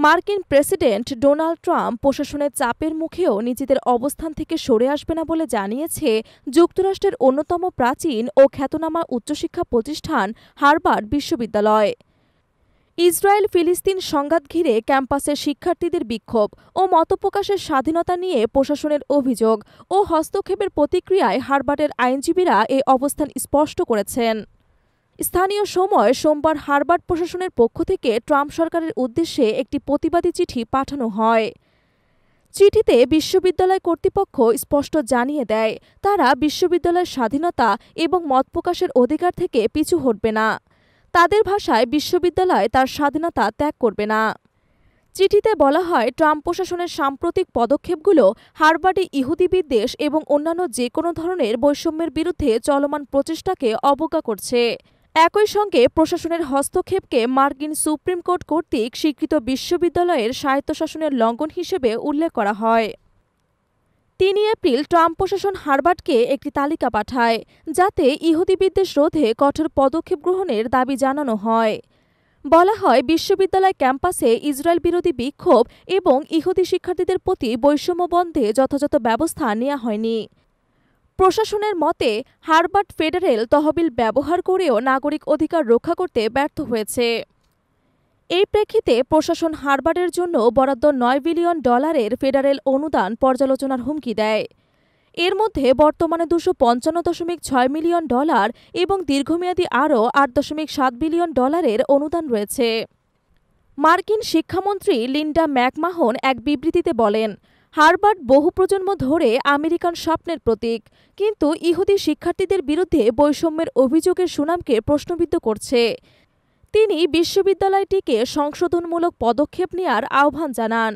মার্কিন president Donald Trump প্রশাসনের চাপের মুখেও নিজেদের অবস্থান থেকে সরে আসবে না বলে জানিয়েছে যুক্তরাষ্ট্রের অন্যতম প্রাচীন ও খ্যাতনামা উচ্চশিক্ষা প্রতিষ্ঠান হার্ভার্ড বিশ্ববিদ্যালয়। ইসরায়েল ফিলিস্তিন সংঘাত ঘিরে ক্যাম্পাসের শিক্ষার্থীদের বিক্ষোভ ও মতপ্রকাশের স্বাধীনতা নিয়ে প্রশাসনের অভিযোগ ও হস্তক্ষেপের প্রতিক্রিয়ায় হার্ভার্ডের আইনজীবীরা এই অবস্থান স্পষ্ট করেছেন। স্থানীয় সময় সোমবার হার্ভার্ড প্রশাসনের পক্ষ থেকে ট্রাম্প সরকারের উদ্দেশ্যে একটি প্রতিবাদী চিঠি পাঠানো হয়। চিঠিতে বিশ্ববিদ্যালয় কর্তৃপক্ষ স্পষ্ট জানিয়ে দেয়, তারা বিশ্ববিদ্যালয়ের স্বাধীনতা এবং মত প্রকাশের অধিকার থেকে পিছু হটবে না। তাদের ভাষায় বিশ্ববিদ্যালয় তার স্বাধীনতা ত্যাগ করবে না। চিঠিতে বলা হয়, ট্রাম্প প্রশাসনের সাম্প্রতিক পদক্ষেপগুলো হার্ভার্ডে ইহুদি বিদ্বেষ এবং অন্যান্য যে কোনো ধরনের বৈষম্যের বিরুদ্ধে চলমান প্রচেষ্টাকে অবজ্ঞা করছে। একই সঙ্গে প্রশাসনের হস্তক্ষেপকে মার্কিন সুপ্রিম কোর্ট কর্তৃক স্বীকৃত বিশ্ববিদ্যালয়ের স্বায়ত্তশাসনের লঙ্ঘন হিসেবে উল্লেখ করা হয়। ৩ এপ্রিল ট্রাম্প প্রশাসন হার্ভার্ডকে একটি তালিকা পাঠায়, যাতে ইহুদি বিদ্বেষ রোধে কঠোর পদক্ষেপ গ্রহণের দাবি জানানো হয়। বলা হয়, বিশ্ববিদ্যালয় ক্যাম্পাসে ইসরায়েল বিরোধী বিক্ষোভ এবং ইহুদি শিক্ষার্থীদের প্রতি বৈষম্য বন্ধে যথাযথ ব্যবস্থা নেওয়া হয়নি। প্রশাসনের মতে, হার্ভার্ড ফেডারেল তহবিল ব্যবহার করেও নাগরিক অধিকার রক্ষা করতে ব্যর্থ হয়েছে। এই প্রেক্ষিতে প্রশাসন হার্ভার্ডের জন্য বরাদ্দ $9 বিলিয়ন ফেডারেল অনুদান পর্যালোচনার হুমকি দেয়। এর মধ্যে বর্তমানে $255.6 মিলিয়ন এবং দীর্ঘমেয়াদী আরও $8.7 বিলিয়ন অনুদান রয়েছে। মার্কিন শিক্ষামন্ত্রী লিন্ডা ম্যাকমাহন এক বিবৃতিতে বলেন, হার্ভার্ড বহু প্রজন্ম ধরে আমেরিকান স্বপ্নের প্রতীক, কিন্তু ইহুদি শিক্ষার্থীদের বিরুদ্ধে বৈষম্যের অভিযোগের সুনামকে প্রশ্নবিদ্ধ করছে। তিনি বিশ্ববিদ্যালয়টিকে সংশোধনমূলক পদক্ষেপ নেওয়ার আহ্বান জানান।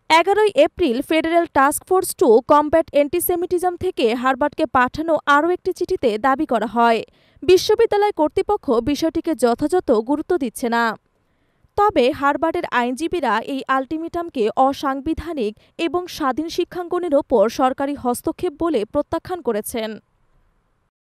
11 April Federal Task Force to combat antisemitism থেকে হার্ভার্ডকে পাঠানো আরও একটি চিঠিতে দাবি করা হয়, বিশ্ববিদ্যালয় কর্তৃপক্ষ বিষয়টিকে যথাযথ গুরুত্ব দিচ্ছে না। তবে হার্ভার্ডের আইনজীবীরা এই আলটিমেটামকে অসাংবিধানিক এবং স্বাধীন শিক্ষাঙ্গনের ওপর সরকারি হস্তক্ষেপ বলে প্রত্যাখ্যান করেছেন।